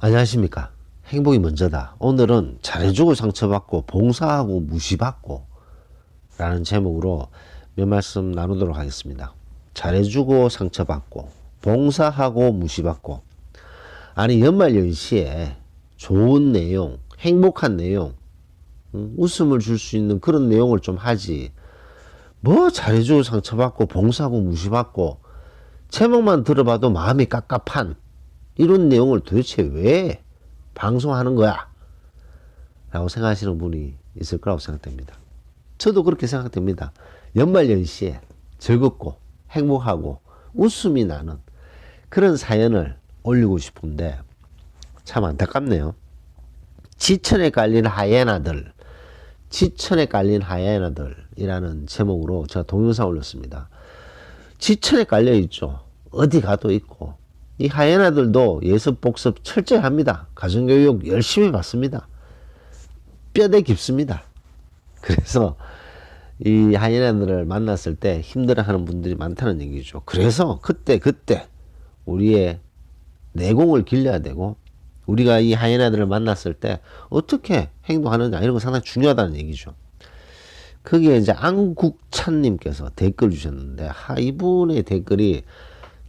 안녕하십니까. 행복이 먼저다. 오늘은 잘해주고 상처받고 봉사하고 무시받고 라는 제목으로 몇 말씀 나누도록 하겠습니다. 잘해주고 상처받고 봉사하고 무시받고. 아니 연말 연시에 좋은 내용, 행복한 내용, 웃음을 줄 수 있는 그런 내용을 좀 하지. 뭐 잘해주고 상처받고 봉사하고 무시받고 제목만 들어봐도 마음이 깝깝한 이런 내용을 도대체 왜 방송하는 거야? 라고 생각하시는 분이 있을 거라고 생각됩니다. 저도 그렇게 생각됩니다. 연말연시에 즐겁고 행복하고 웃음이 나는 그런 사연을 올리고 싶은데 참 안타깝네요. 지천에 깔린 하이에나들, 지천에 깔린 하이에나들이라는 제목으로 제가 동영상 올렸습니다. 지천에 깔려 있죠. 어디 가도 있고. 이 하이에나들도 예습 복습 철저히 합니다. 가정교육 열심히 받습니다. 뼈대 깊습니다. 그래서 이 하이에나들을 만났을 때 힘들어하는 분들이 많다는 얘기죠. 그래서 그때 우리의 내공을 길러야 되고 우리가 이 하이에나들을 만났을 때 어떻게 행동하느냐 이런 거 상당히 중요하다는 얘기죠. 거기에 이제 안국찬님께서 댓글 주셨는데 이분의 댓글이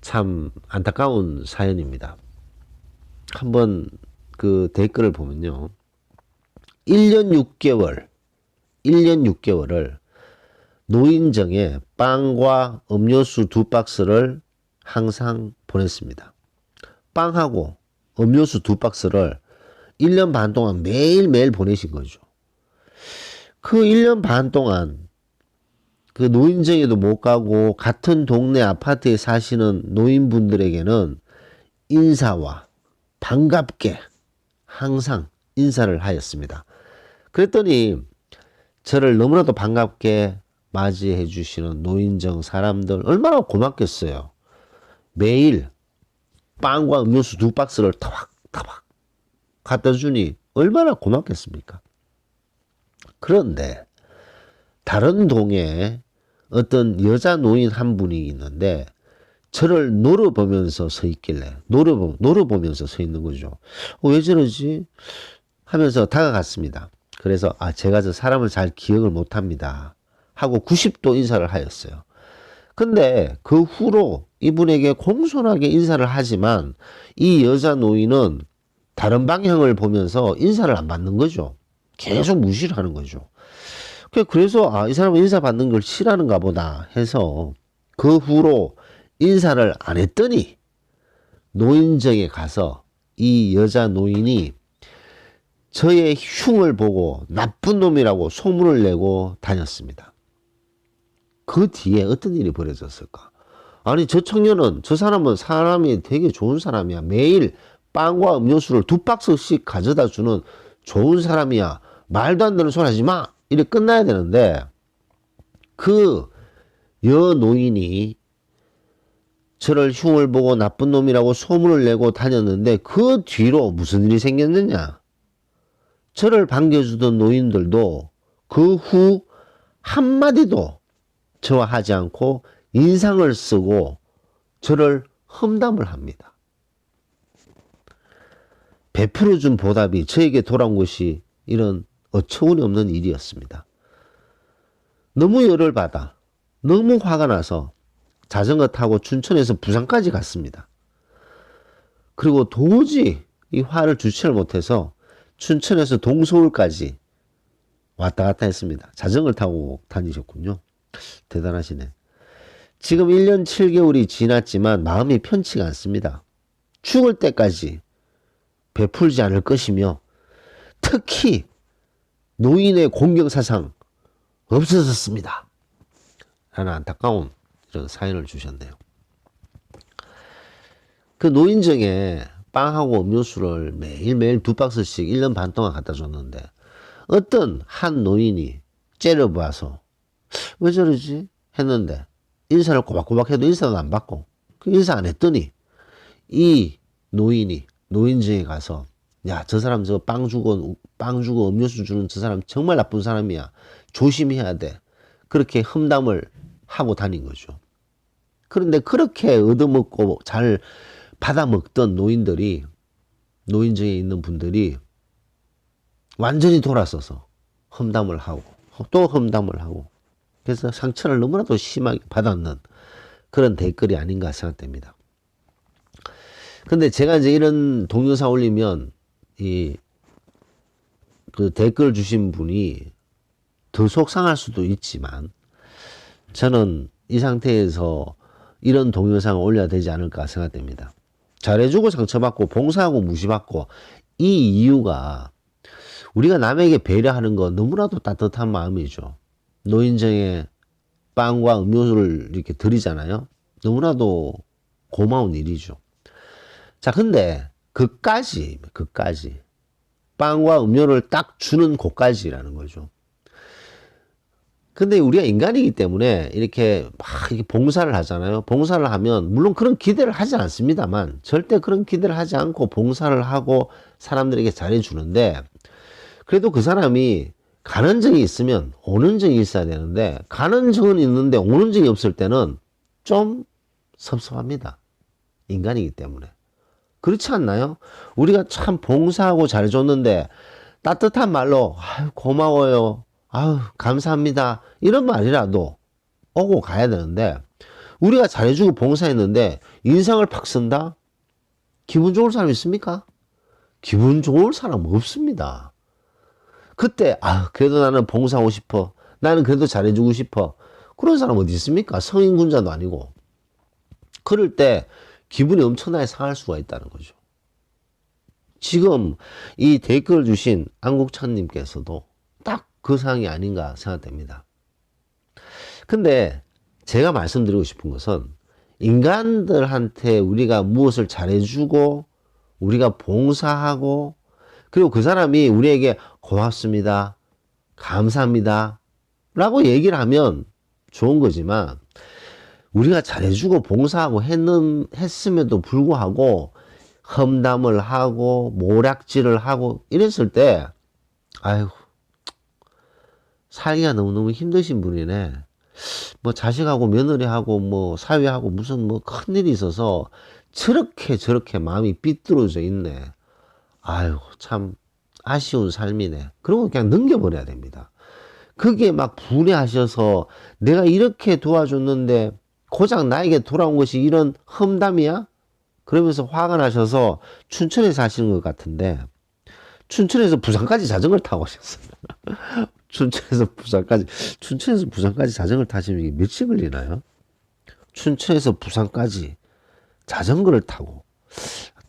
참 안타까운 사연입니다. 한번 그 댓글을 보면요. 1년 6개월을 노인정에 빵과 음료수 2박스를 항상 보냈습니다. 빵하고 음료수 2박스를 1년 반 동안 매일매일 보내신 거죠. 그 1년 반 동안 그 노인정에도 못 가고 같은 동네 아파트에 사시는 노인분들에게는 인사와 반갑게 항상 인사를 하였습니다. 그랬더니 저를 너무나도 반갑게 맞이해 주시는 노인정 사람들 얼마나 고맙겠어요. 매일 빵과 음료수 2박스를 타박타박 갖다 주니 얼마나 고맙겠습니까? 그런데 다른 동에 어떤 여자 노인 한 분이 있는데 저를 노려보면서 서 있길래 노려보면서 서 있는 거죠. 왜 저러지? 하면서 다가갔습니다. 그래서 제가 저 사람을 잘 기억을 못합니다 하고 90도 인사를 하였어요. 근데 그 후로 이분에게 공손하게 인사를 하지만 이 여자 노인은 다른 방향을 보면서 인사를 안 받는 거죠. 계속 무시를 하는 거죠. 그래서 이 사람은 인사 받는 걸 싫어하는가 보다 해서 그 후로 인사를 안 했더니 노인정에 가서 이 여자 노인이 저의 흉을 보고 나쁜 놈이라고 소문을 내고 다녔습니다. 그 뒤에 어떤 일이 벌어졌을까? 아니 저 사람은 사람이 되게 좋은 사람이야. 매일 빵과 음료수를 2박스씩 가져다 주는 좋은 사람이야. 말도 안 되는 소리 하지 마. 이래 끝나야 되는데 그 여노인이 저를 흉을 보고 나쁜 놈이라고 소문을 내고 다녔는데 그 뒤로 무슨 일이 생겼느냐? 저를 반겨주던 노인들도 그 후 한마디도 저와 하지 않고 인상을 쓰고 저를 험담을 합니다. 베풀어준 보답이 저에게 돌아온 것이 이런 어처구니 없는 일이었습니다. 너무 열을 받아 너무 화가 나서 자전거 타고 춘천에서 부산까지 갔습니다. 그리고 도저히 이 화를 주체를 못해서 춘천에서 동서울까지 왔다 갔다 했습니다. 자전거를 타고 다니셨군요. 대단하시네. 지금 1년 7개월이 지났지만 마음이 편치가 않습니다. 죽을 때까지 베풀지 않을 것이며 특히 노인의 공경사상 없어졌습니다. 라는 안타까운 이런 사연을 주셨네요. 그 노인정에 빵하고 음료수를 매일매일 2박스씩 1년 반 동안 갖다 줬는데 어떤 한 노인이 째려봐서 왜 저러지? 했는데 인사를 꼬박꼬박 해도 인사도 안 받고 그 인사 안 했더니 이 노인이 노인정에 가서 저 사람 빵 주고 음료수 주는 저 사람 정말 나쁜 사람이야. 조심해야 돼. 그렇게 험담을 하고 다닌 거죠. 그런데 그렇게 얻어먹고 잘 받아먹던 노인들이 노인정에 있는 분들이 완전히 돌아서서 험담을 하고 또 험담을 하고 그래서 상처를 너무나도 심하게 받았는 그런 댓글이 아닌가 생각됩니다. 근데 제가 이제 이런 동영상 올리면 이 그 댓글 주신 분이 더 속상할 수도 있지만 저는 이 상태에서 이런 동영상을 올려야 되지 않을까 생각됩니다. 잘해주고 상처받고 봉사하고 무시받고 이 이유가 우리가 남에게 배려하는 거 너무나도 따뜻한 마음이죠. 노인정에 빵과 음료수를 이렇게 드리잖아요. 너무나도 고마운 일이죠. 자, 근데 그까지 빵과 음료를 딱 주는 곳까지라는 거죠. 근데 우리가 인간이기 때문에 이렇게 막 이렇게 봉사를 하잖아요. 봉사를 하면 물론 그런 기대를 하지 않습니다만 절대 그런 기대를 하지 않고 봉사를 하고 사람들에게 잘해주는데 그래도 그 사람이 가는 정이 있으면 오는 정이 있어야 되는데 가는 정은 있는데 오는 정이 없을 때는 좀 섭섭합니다. 인간이기 때문에. 그렇지 않나요? 우리가 참 봉사하고 잘해줬는데 따뜻한 말로 아유 고마워요. 아유 감사합니다. 이런 말이라도 오고 가야 되는데 우리가 잘해주고 봉사했는데 인상을 팍 쓴다? 기분 좋을 사람 있습니까? 기분 좋을 사람 없습니다. 그때 아 그래도 나는 봉사하고 싶어. 나는 그래도 잘해주고 싶어. 그런 사람 어디 있습니까? 성인군자도 아니고. 그럴 때 기분이 엄청나게 상할 수가 있다는 거죠. 지금 이 댓글 주신 안국찬님께서도 딱 그 상황이 아닌가 생각됩니다. 근데 제가 말씀드리고 싶은 것은 인간들한테 우리가 무엇을 잘해주고 우리가 봉사하고 그리고 그 사람이 우리에게 고맙습니다. 감사합니다. 라고 얘기를 하면 좋은 거지만 우리가 잘해주고 봉사하고 했음에도 불구하고 험담을 하고 모략질을 하고 이랬을 때 아이고 살기가 너무너무 힘드신 분이네. 뭐 자식하고 며느리하고 뭐 사위하고 무슨 뭐 큰일이 있어서 저렇게 마음이 삐뚤어져 있네. 아이고 참 아쉬운 삶이네. 그러고 그냥 넘겨버려야 됩니다. 그게 막 분해하셔서 내가 이렇게 도와줬는데 고작 나에게 돌아온 것이 이런 험담이야? 그러면서 화가 나셔서 춘천에 사시는 것 같은데 춘천에서 부산까지 자전거를 타고 오셨어요. 춘천에서 부산까지 자전거를 타시면 이게 며칠 걸리나요? 춘천에서 부산까지 자전거를 타고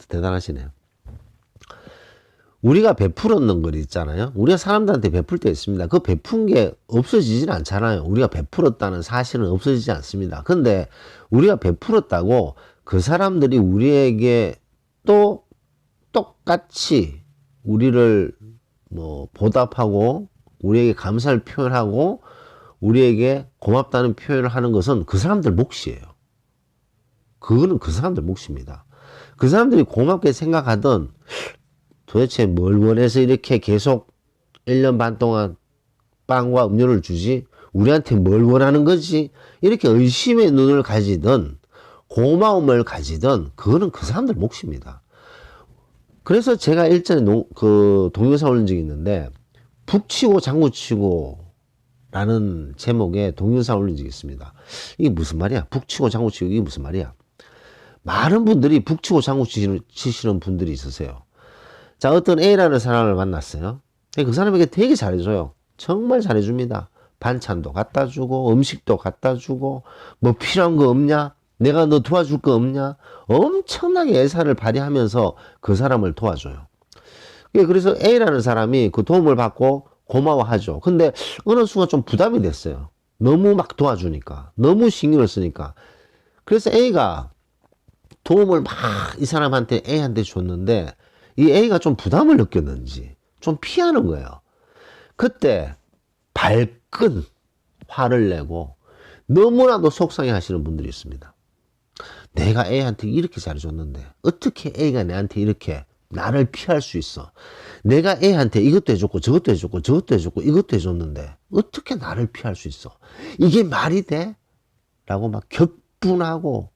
대단하시네요. 우리가 베풀었는 거 있잖아요. 우리가 사람들한테 베풀 때 있습니다. 그 베푼 게 없어지진 않잖아요. 우리가 베풀었다는 사실은 없어지지 않습니다. 근데 우리가 베풀었다고 그 사람들이 우리에게 또 똑같이 우리를 뭐 보답하고 우리에게 감사를 표현하고 우리에게 고맙다는 표현을 하는 것은 그 사람들 몫이에요. 그거는 그 사람들 몫입니다. 그 사람들이 고맙게 생각하던 도대체 뭘 원해서 이렇게 계속 1년 반 동안 빵과 음료를 주지? 우리한테 뭘 원하는 거지? 이렇게 의심의 눈을 가지든 고마움을 가지든 그거는 그 사람들 몫입니다. 그래서 제가 일전에 그 동영상 올린 적이 있는데 북치고 장구치고 라는 제목의 동영상 올린 적이 있습니다. 이게 무슨 말이야? 북치고 장구치고 이게 무슨 말이야? 많은 분들이 북치고 장구치시는 분들이 있으세요. 자, 어떤 A라는 사람을 만났어요. 그 사람에게 되게 잘해줘요. 정말 잘해줍니다. 반찬도 갖다 주고 음식도 갖다 주고 뭐 필요한 거 없냐? 내가 너 도와줄 거 없냐? 엄청나게 애사를 발휘하면서 그 사람을 도와줘요. 그래서 A라는 사람이 그 도움을 받고 고마워하죠. 근데 어느 순간 좀 부담이 됐어요. 너무 막 도와주니까. 너무 신경을 쓰니까. 그래서 A가 도움을 막 이 사람한테 A한테 줬는데 이 A가 좀 부담을 느꼈는지 좀 피하는 거예요. 그때 발끈 화를 내고 너무나도 속상해 하시는 분들이 있습니다. 내가 A한테 이렇게 잘해줬는데 어떻게 A가 내한테 이렇게 나를 피할 수 있어? 내가 A한테 이것도 해줬고 저것도 해줬고 저것도 해줬고 이것도 해줬는데 어떻게 나를 피할 수 있어? 이게 말이 돼? 라고 막 격분하고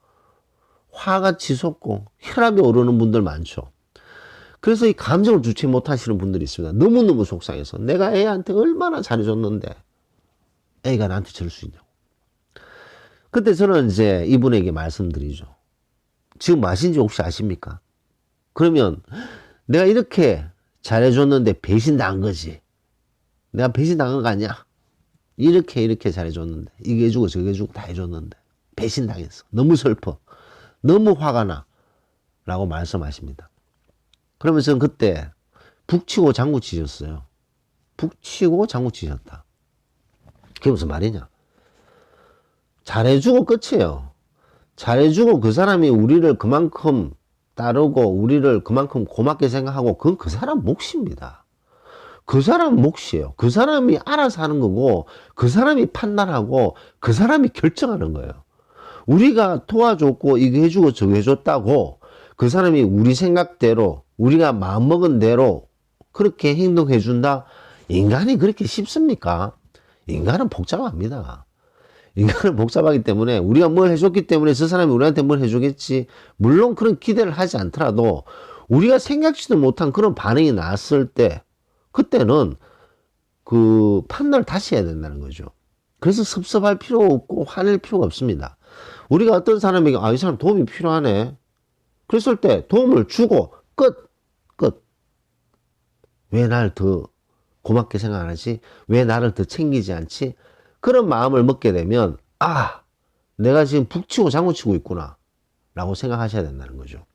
화가 치솟고 혈압이 오르는 분들 많죠. 그래서 이 감정을 주체 못하시는 분들이 있습니다. 너무너무 속상해서 내가 애한테 얼마나 잘해줬는데 애가 나한테 저럴 수 있냐고. 그때 저는 이제 이분에게 말씀드리죠. 지금 뭐 하신지 혹시 아십니까? 그러면 내가 이렇게 잘해줬는데 배신당한 거지. 내가 배신당한 거 아니야? 이렇게 잘해줬는데 이게 해주고 저게 해주고 다 해줬는데 배신당했어. 너무 슬퍼. 너무 화가 나. 라고 말씀하십니다. 그러면 저는 그때 북치고 장구 치셨어요. 북치고 장구 치셨다. 그게 무슨 말이냐? 잘해주고 끝이에요. 잘해주고 그 사람이 우리를 그만큼 따르고 우리를 그만큼 고맙게 생각하고 그건 그 사람 몫입니다. 그 사람 몫이에요. 그 사람이 알아서 하는 거고 그 사람이 판단하고 그 사람이 결정하는 거예요. 우리가 도와줬고 이거 해주고 저거 해줬다고 그 사람이 우리 생각대로 우리가 마음먹은 대로 그렇게 행동해준다? 인간이 그렇게 쉽습니까? 인간은 복잡합니다. 인간은 복잡하기 때문에 우리가 뭘 해줬기 때문에 저 사람이 우리한테 뭘 해주겠지. 물론 그런 기대를 하지 않더라도 우리가 생각지도 못한 그런 반응이 나왔을 때 그때는 그 판단을 다시 해야 된다는 거죠. 그래서 섭섭할 필요 없고 화낼 필요가 없습니다. 우리가 어떤 사람에게 이 사람 도움이 필요하네. 그랬을 때 도움을 주고 끝. 왜 날 더 고맙게 생각 안 하지? 왜 나를 더 챙기지 않지? 그런 마음을 먹게 되면 내가 지금 북치고 장구치고 있구나 라고 생각하셔야 된다는 거죠.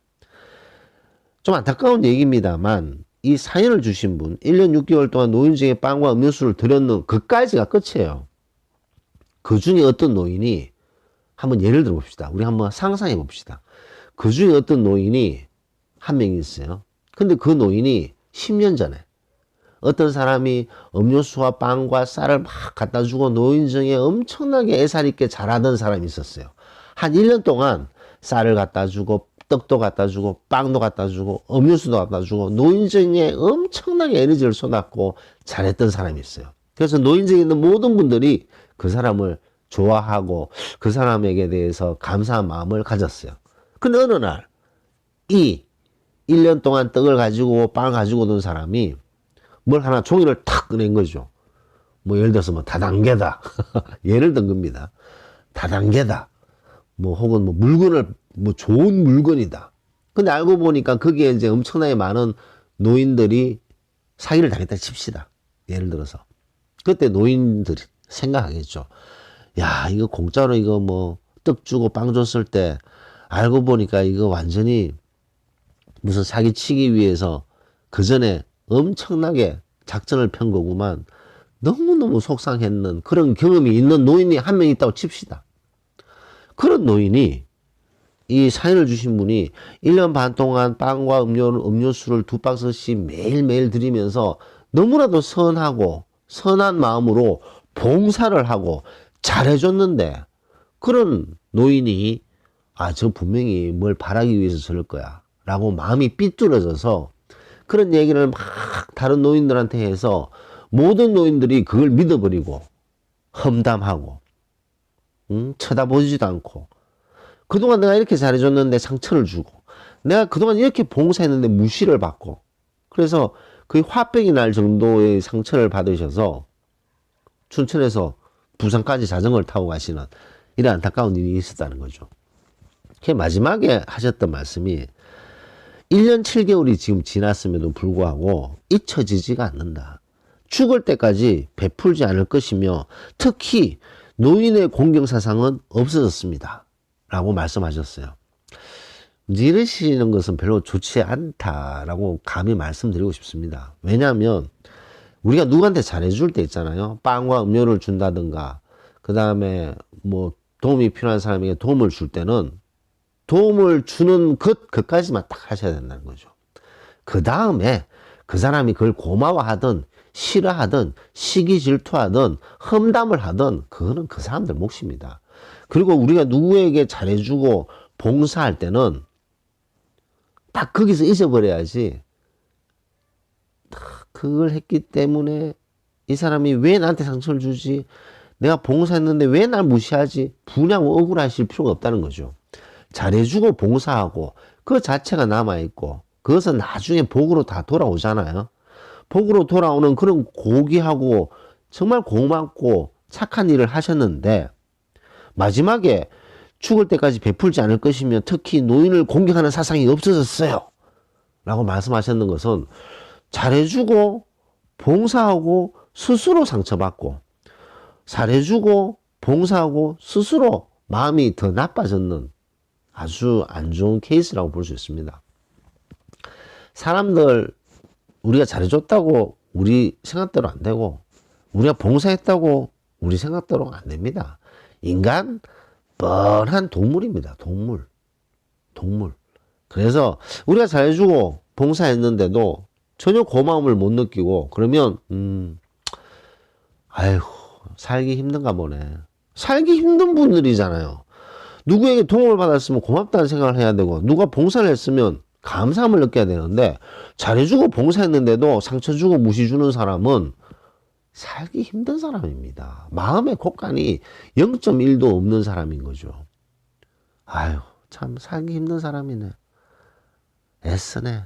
좀 안타까운 얘기입니다만 이 사연을 주신 분 1년 6개월 동안 노인정에 빵과 음료수를 드렸는 그까지가 끝이에요. 그 중에 어떤 노인이 한번 예를 들어 봅시다. 우리 한번 상상해 봅시다. 그 중에 어떤 노인이 한 명이 있어요. 근데 그 노인이 10년 전에 어떤 사람이 음료수와 빵과 쌀을 막 갖다 주고 노인정에 엄청나게 애살 있게 잘하던 사람이 있었어요. 한 1년 동안 쌀을 갖다 주고 떡도 갖다 주고 빵도 갖다 주고 음료수도 갖다 주고 노인정에 엄청나게 에너지를 쏟았고 잘했던 사람이 있어요. 그래서 노인정에 있는 모든 분들이 그 사람을 좋아하고 그 사람에게 대해서 감사한 마음을 가졌어요. 근데 어느 날 이 1년 동안 떡을 가지고 빵을 가지고 오던 사람이 뭘 하나 종이를 탁 꺼낸 거죠. 뭐 예를 들어서 뭐 다단계다. 예를 든 겁니다. 다단계다. 뭐 혹은 뭐 물건을 뭐 좋은 물건이다. 근데 알고 보니까 거기에 이제 엄청나게 많은 노인들이 사기를 당했다 칩시다. 예를 들어서. 그때 노인들이 생각하겠죠. 야, 이거 공짜로 이거 뭐 떡 주고 빵 줬을 때 알고 보니까 이거 완전히 무슨 사기치기 위해서 그 전에 엄청나게 작전을 편 거구만. 너무너무 속상했는 그런 경험이 있는 노인이 한 명 있다고 칩시다. 그런 노인이 이 사연을 주신 분이 1년 반 동안 빵과 음료수를 2박스씩 매일매일 드리면서 너무나도 선하고 선한 마음으로 봉사를 하고 잘해줬는데 그런 노인이 저 분명히 뭘 바라기 위해서 저럴 거야 라고 마음이 삐뚤어져서 그런 얘기를 막 다른 노인들한테 해서 모든 노인들이 그걸 믿어버리고 험담하고 쳐다보지도 않고 그동안 내가 이렇게 잘해줬는데 상처를 주고 내가 그동안 이렇게 봉사했는데 무시를 받고 그래서 거의 화병이 날 정도의 상처를 받으셔서 춘천에서 부산까지 자전거를 타고 가시는 이런 안타까운 일이 있었다는 거죠. 마지막에 하셨던 말씀이 1년 7개월이 지금 지났음에도 불구하고 잊혀지지가 않는다. 죽을 때까지 베풀지 않을 것이며 특히 노인의 공경사상은 없어졌습니다. 라고 말씀하셨어요. 이러시는 것은 별로 좋지 않다라고 감히 말씀드리고 싶습니다. 왜냐하면 우리가 누구한테 잘해줄 때 있잖아요. 빵과 음료를 준다든가 그 다음에 뭐 도움이 필요한 사람에게 도움을 줄 때는 도움을 주는 그까지만 딱 하셔야 된다는 거죠. 그 다음에 그 사람이 그걸 고마워하든 싫어하든 시기 질투하든 험담을 하든 그거는 그 사람들 몫입니다. 그리고 우리가 누구에게 잘해주고 봉사할 때는 딱 거기서 잊어버려야지. 그걸 했기 때문에 이 사람이 왜 나한테 상처를 주지? 내가 봉사했는데 왜 날 무시하지? 분하고 억울하실 필요가 없다는 거죠. 잘해주고 봉사하고 그 자체가 남아있고 그것은 나중에 복으로 다 돌아오잖아요. 복으로 돌아오는 그런 고귀하고 정말 고맙고 착한 일을 하셨는데 마지막에 죽을 때까지 베풀지 않을 것이며 특히 노인을 공격하는 사상이 없어졌어요. 라고 말씀하셨는 것은 잘해주고 봉사하고 스스로 상처받고 잘해주고 봉사하고 스스로 마음이 더 나빠졌는 아주 안 좋은 케이스라고 볼 수 있습니다. 사람들 우리가 잘해줬다고 우리 생각대로 안 되고 우리가 봉사했다고 우리 생각대로 안 됩니다. 인간 뻔한 동물입니다. 동물. 그래서 우리가 잘해주고 봉사했는데도 전혀 고마움을 못 느끼고 그러면 아이고 살기 힘든가 보네. 살기 힘든 분들이잖아요. 누구에게 도움을 받았으면 고맙다는 생각을 해야 되고 누가 봉사를 했으면 감사함을 느껴야 되는데 잘해주고 봉사했는데도 상처 주고 무시 주는 사람은 살기 힘든 사람입니다. 마음의 곳간이 0.1도 없는 사람인 거죠. 아유 참 살기 힘든 사람이네. 애쓰네.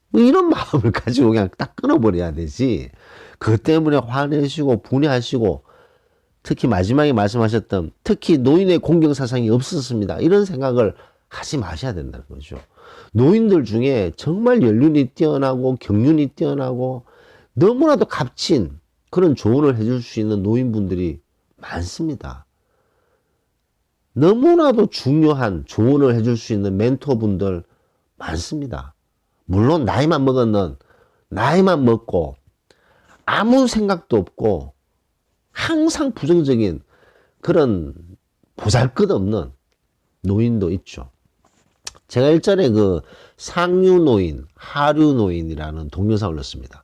뭐 이런 마음을 가지고 그냥 딱 끊어버려야 되지. 그것 때문에 화내시고 분해하시고 특히 마지막에 말씀하셨던 특히 노인의 공경 사상이 없었습니다. 이런 생각을 하지 마셔야 된다는 거죠. 노인들 중에 정말 연륜이 뛰어나고 경륜이 뛰어나고 너무나도 값진 그런 조언을 해줄 수 있는 노인분들이 많습니다. 너무나도 중요한 조언을 해줄 수 있는 멘토분들 많습니다. 물론 나이만 먹고 아무 생각도 없고 항상 부정적인 그런 보잘것없는 노인도 있죠. 제가 일전에 그 상류노인, 하류노인이라는 동영상을 넣었습니다.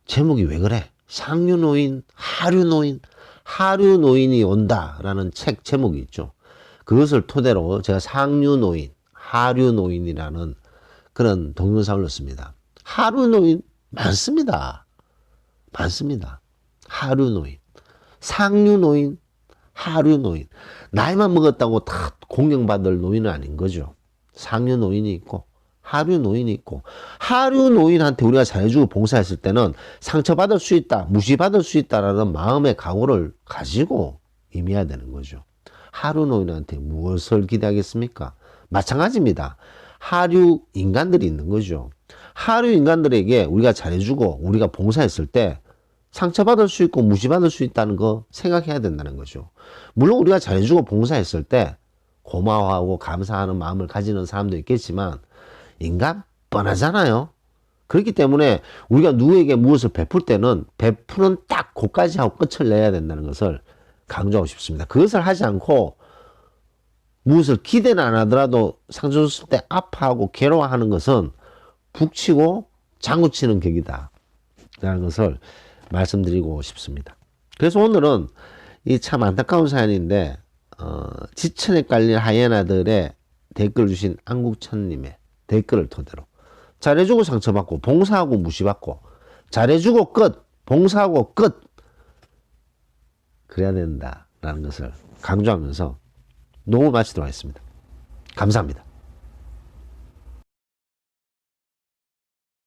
제목이 왜 그래? 상류노인, 하류노인, 하류노인이 온다라는 책 제목이 있죠. 그것을 토대로 제가 상류노인, 하류노인이라는 그런 동영상을 넣었습니다. 하류노인 많습니다. 하류노인, 상류노인, 하류노인. 나이만 먹었다고 다 공경받을 노인은 아닌 거죠. 상류노인이 있고 하류노인이 있고 하류노인한테 우리가 잘해주고 봉사했을 때는 상처받을 수 있다, 무시받을 수 있다라는 마음의 각오를 가지고 임해야 되는 거죠. 하류노인한테 무엇을 기대하겠습니까? 마찬가지입니다. 하류 인간들이 있는 거죠. 하류 인간들에게 우리가 잘해주고 우리가 봉사했을 때 상처받을 수 있고 무시받을 수 있다는 거 생각해야 된다는 거죠. 물론 우리가 잘해주고 봉사했을 때 고마워하고 감사하는 마음을 가지는 사람도 있겠지만 인간 뻔하잖아요. 그렇기 때문에 우리가 누구에게 무엇을 베풀 때는 베푸는 딱 그까지 하고 끝을 내야 된다는 것을 강조하고 싶습니다. 그것을 하지 않고 무엇을 기대는 안 하더라도 상처 줬을 때 아파하고 괴로워하는 것은 북치고 장구치는 격이다 라는 것을 말씀드리고 싶습니다. 그래서 오늘은 이 참 안타까운 사연인데 지천에 깔린 하이에나들의 댓글 주신 안국천님의 댓글을 토대로 잘해주고 상처받고 봉사하고 무시받고 잘해주고 끝 봉사하고 끝 그래야 된다라는 것을 강조하면서 녹음을 마치도록 하겠습니다. 감사합니다.